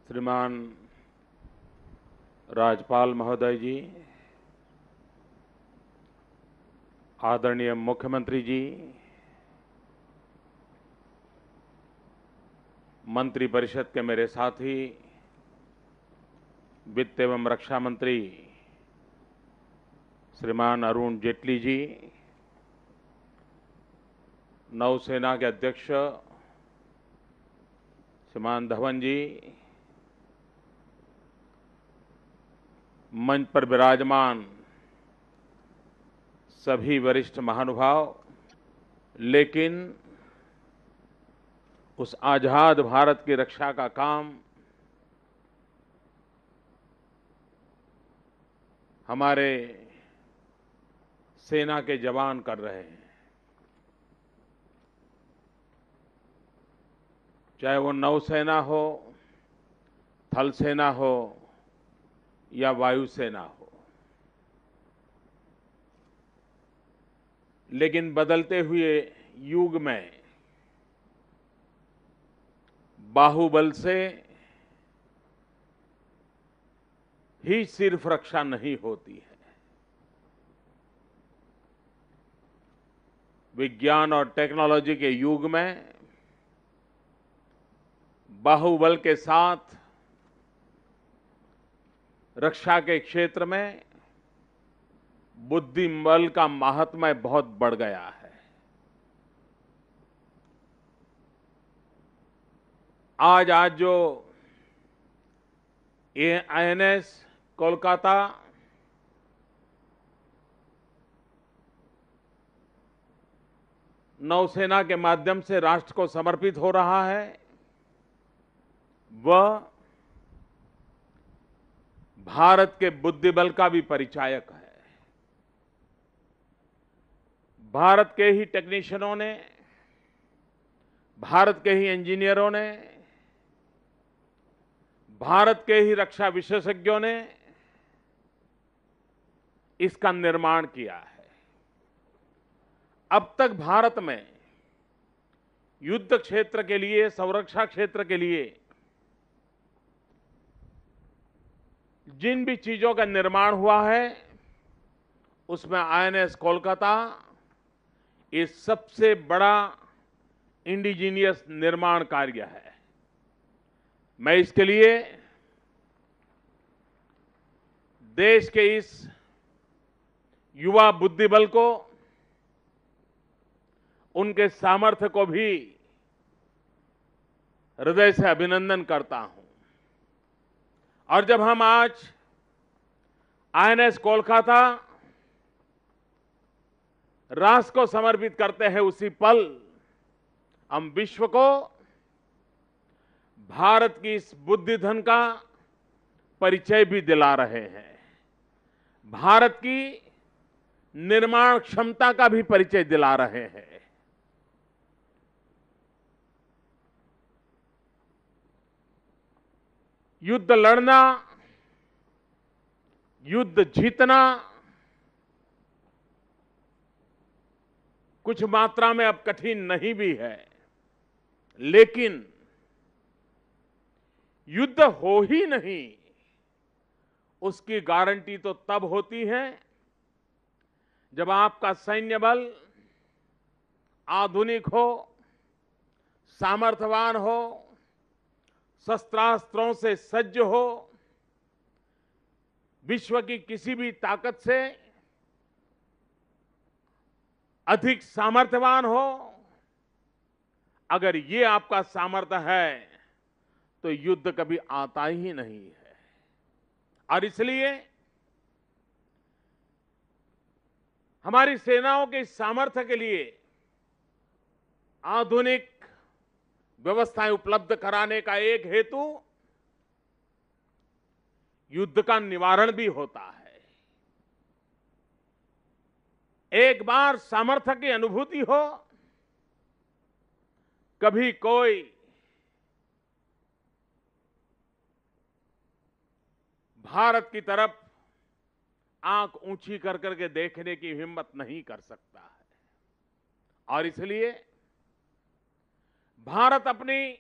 श्रीमान राज्यपाल महोदय जी, आदरणीय मुख्यमंत्री जी, मंत्रिपरिषद के मेरे साथी, वित्त एवं रक्षा मंत्री श्रीमान अरुण जेटली जी, नौसेना के अध्यक्ष श्रीमान धवन जी, मंच पर विराजमान सभी वरिष्ठ महानुभाव, लेकिन उस आजाद भारत की रक्षा का काम हमारे सेना के जवान कर रहे हैं। चाहे वो नौसेना हो, थल सेना हो या वायुसेना हो, लेकिन बदलते हुए युग में बाहुबल से ही सिर्फ रक्षा नहीं होती है। विज्ञान और टेक्नोलॉजी के युग में बाहुबल के साथ रक्षा के क्षेत्र में बुद्धिबल का महात्म्य बहुत बढ़ गया है। आज जो INS कोलकाता नौसेना के माध्यम से राष्ट्र को समर्पित हो रहा है, वह भारत के बुद्धिबल का भी परिचायक है। भारत के ही टेक्नीशियनों ने, भारत के ही इंजीनियरों ने, भारत के ही रक्षा विशेषज्ञों ने इसका निर्माण किया है। अब तक भारत में युद्ध क्षेत्र के लिए, संरक्षा क्षेत्र के लिए जिन भी चीजों का निर्माण हुआ है, उसमें INS कोलकाता ये सबसे बड़ा इंडिजीनियस निर्माण कार्य है। मैं इसके लिए देश के इस युवा बुद्धिबल को, उनके सामर्थ्य को भी हृदय से अभिनंदन करता हूं। और जब हम आज INS कोलकाता राष्ट्र को समर्पित करते हैं, उसी पल हम विश्व को भारत की इस बुद्धिधन का परिचय भी दिला रहे हैं, भारत की निर्माण क्षमता का भी परिचय दिला रहे हैं। युद्ध लड़ना, युद्ध जीतना कुछ मात्रा में अब कठिन नहीं भी है, लेकिन युद्ध हो ही नहीं, उसकी गारंटी तो तब होती है जब आपका सैन्य बल आधुनिक हो, सामर्थ्यवान हो, शस्त्रास्त्रों से सज्ज हो, विश्व की किसी भी ताकत से अधिक सामर्थ्यवान हो। अगर ये आपका सामर्थ्य है तो युद्ध कभी आता ही नहीं है। और इसलिए हमारी सेनाओं के सामर्थ्य के लिए आधुनिक व्यवस्थाएं उपलब्ध कराने का एक हेतु युद्ध का निवारण भी होता है। एक बार सामर्थ्य की अनुभूति हो, कभी कोई भारत की तरफ आंख ऊंची कर करके देखने की हिम्मत नहीं कर सकता है। और इसलिए भारत अपनी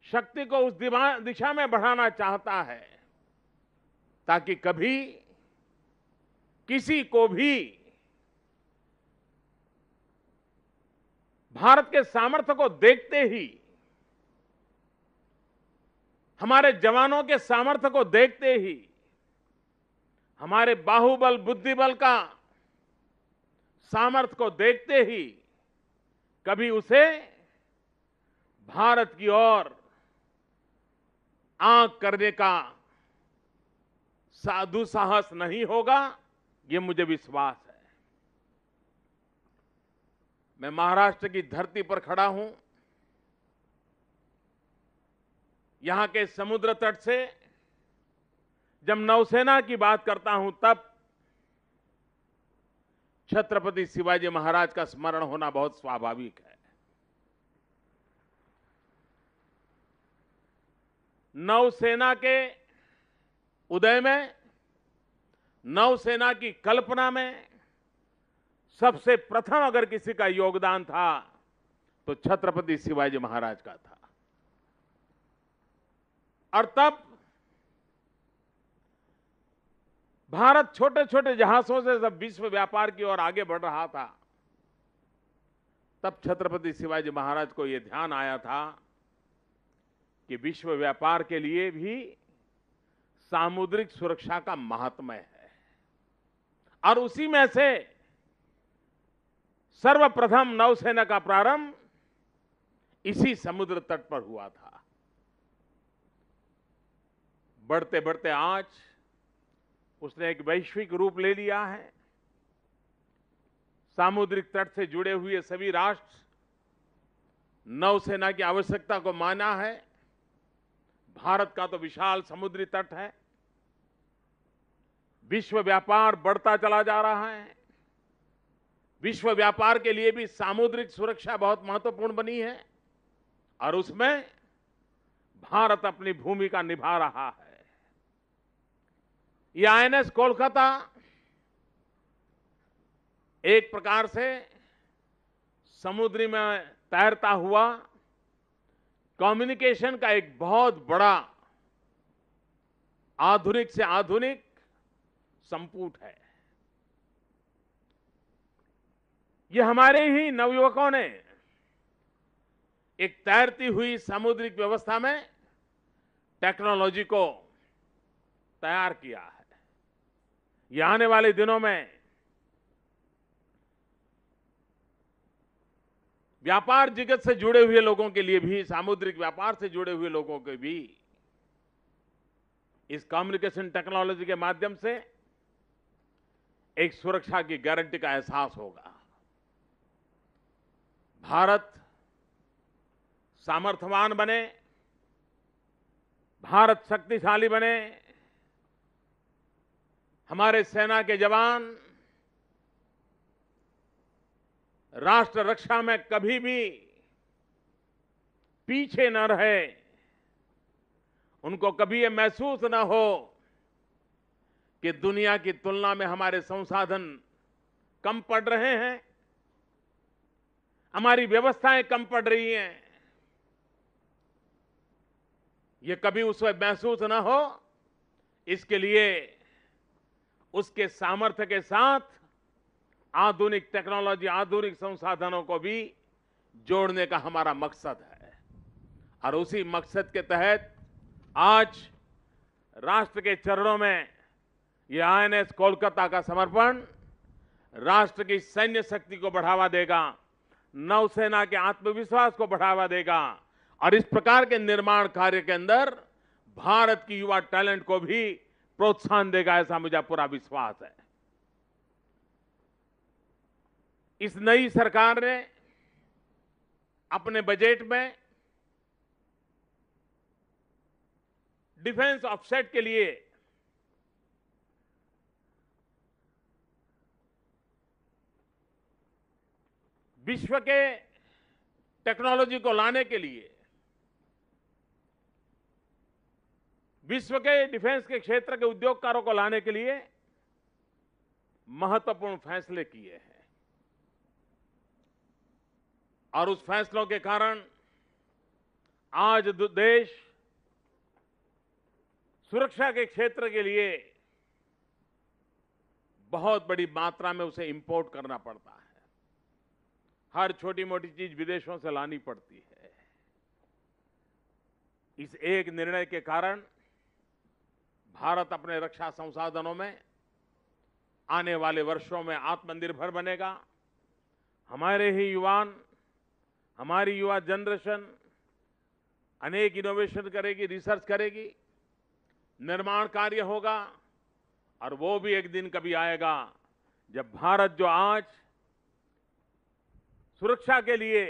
शक्ति को उस दिशा में बढ़ाना चाहता है ताकि कभी किसी को भी भारत के सामर्थ्य को देखते ही, हमारे जवानों के सामर्थ्य को देखते ही, हमारे बाहुबल बुद्धिबल का सामर्थ्य को देखते ही कभी उसे भारत की ओर आंख करने का दुस्साहस नहीं होगा, ये मुझे विश्वास है। मैं महाराष्ट्र की धरती पर खड़ा हूं। यहां के समुद्र तट से जब नौसेना की बात करता हूं तब छत्रपति शिवाजी महाराज का स्मरण होना बहुत स्वाभाविक है। नौसेना के उदय में, नौसेना की कल्पना में सबसे प्रथम अगर किसी का योगदान था तो छत्रपति शिवाजी महाराज का था। और तब भारत छोटे छोटे जहाजों से जब विश्व व्यापार की ओर आगे बढ़ रहा था, तब छत्रपति शिवाजी महाराज को यह ध्यान आया था कि विश्व व्यापार के लिए भी सामुद्रिक सुरक्षा का महात्म्य है। और उसी में से सर्वप्रथम नौसेना का प्रारंभ इसी समुद्र तट पर हुआ था। बढ़ते बढ़ते आज उसने एक वैश्विक रूप ले लिया है। सामुद्रिक तट से जुड़े हुए सभी राष्ट्र नौसेना की आवश्यकता को माना है। भारत का तो विशाल समुद्री तट है। विश्व व्यापार बढ़ता चला जा रहा है। विश्व व्यापार के लिए भी सामुद्रिक सुरक्षा बहुत महत्वपूर्ण बनी है और उसमें भारत अपनी भूमिका निभा रहा है। ये आईएनएस कोलकाता एक प्रकार से समुद्री में तैरता हुआ कम्युनिकेशन का एक बहुत बड़ा आधुनिक से आधुनिक संपुट है। ये हमारे ही नवयुवकों ने एक तैरती हुई सामुद्रिक व्यवस्था में टेक्नोलॉजी को तैयार किया है। ये आने वाले दिनों में व्यापार जगत से जुड़े हुए लोगों के लिए भी, सामुद्रिक व्यापार से जुड़े हुए लोगों के भी इस कम्युनिकेशन टेक्नोलॉजी के माध्यम से एक सुरक्षा की गारंटी का एहसास होगा। भारत सामर्थ्यवान बने, भारत शक्तिशाली बने, हमारे सेना के जवान राष्ट्र रक्षा में कभी भी पीछे न रहे, उनको कभी ये महसूस न हो कि दुनिया की तुलना में हमारे संसाधन कम पड़ रहे हैं, हमारी व्यवस्थाएं कम पड़ रही हैं। ये कभी उसे महसूस न हो, इसके लिए उसके सामर्थ्य के साथ आधुनिक टेक्नोलॉजी, आधुनिक संसाधनों को भी जोड़ने का हमारा मकसद है। और उसी मकसद के तहत आज राष्ट्र के चरणों में यह आईएनएस कोलकाता का समर्पण राष्ट्र की सैन्य शक्ति को बढ़ावा देगा, नौसेना के आत्मविश्वास को बढ़ावा देगा और इस प्रकार के निर्माण कार्य के अंदर भारत की युवा टैलेंट को भी प्रोत्साहन देगा, ऐसा मुझे पूरा विश्वास है। इस नई सरकार ने अपने बजट में डिफेंस ऑफसेट के लिए विश्व के टेक्नोलॉजी को लाने के लिए, विश्व के डिफेंस के क्षेत्र के उद्योगकारों को लाने के लिए महत्वपूर्ण फैसले किए हैं। और उस फैसलों के कारण आज देश सुरक्षा के क्षेत्र के लिए बहुत बड़ी मात्रा में उसे इंपोर्ट करना पड़ता है। हर छोटी मोटी चीज विदेशों से लानी पड़ती है। इस एक निर्णय के कारण भारत अपने रक्षा संसाधनों में आने वाले वर्षों में आत्मनिर्भर बनेगा। हमारे ही युवान, हमारी युवा जनरेशन अनेक इनोवेशन करेगी, रिसर्च करेगी, निर्माण कार्य होगा और वो भी एक दिन कभी आएगा जब भारत जो आज सुरक्षा के लिए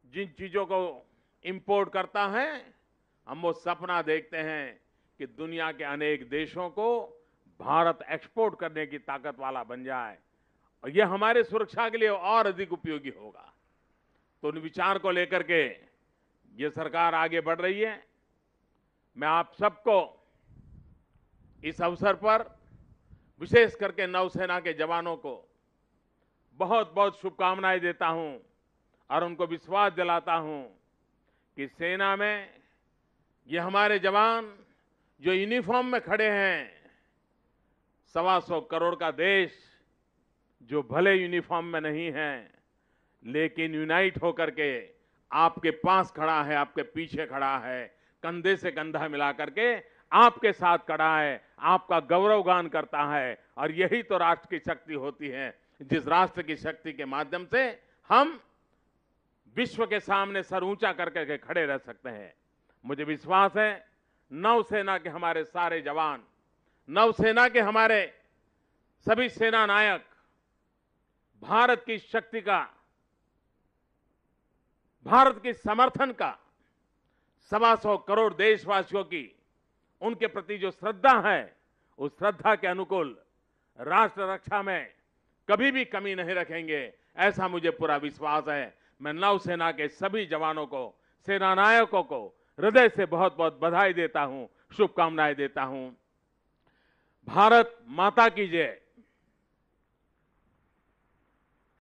जिन चीजों को इंपोर्ट करता है, हम वो सपना देखते हैं कि दुनिया के अनेक देशों को भारत एक्सपोर्ट करने की ताकत वाला बन जाए और यह हमारे सुरक्षा के लिए और अधिक उपयोगी होगा। तो उन विचार को लेकर के ये सरकार आगे बढ़ रही है। मैं आप सबको इस अवसर पर विशेष करके नौसेना के जवानों को बहुत बहुत शुभकामनाएं देता हूं और उनको विश्वास दिलाता हूं कि सेना में ये हमारे जवान जो यूनिफॉर्म में खड़े हैं, 125 करोड़ का देश जो भले यूनिफॉर्म में नहीं है लेकिन यूनाइट होकर के आपके पास खड़ा है, आपके पीछे खड़ा है, कंधे से कंधा मिला करके आपके साथ खड़ा है, आपका गौरवगान करता है। और यही तो राष्ट्र की शक्ति होती है, जिस राष्ट्र की शक्ति के माध्यम से हम विश्व के सामने सर ऊंचा करके खड़े रह सकते हैं। मुझे विश्वास है नौसेना के हमारे सारे जवान, नौसेना के हमारे सभी सेना नायक भारत की शक्ति का, भारत की समर्थन का 125 करोड़ देशवासियों की उनके प्रति जो श्रद्धा है, उस श्रद्धा के अनुकूल राष्ट्र रक्षा में कभी भी कमी नहीं रखेंगे, ऐसा मुझे पूरा विश्वास है। मैं नौसेना के सभी जवानों को, सेना नायकों को हृदय से बहुत बहुत बधाई देता हूं, शुभकामनाएं देता हूं। भारत माता की जय।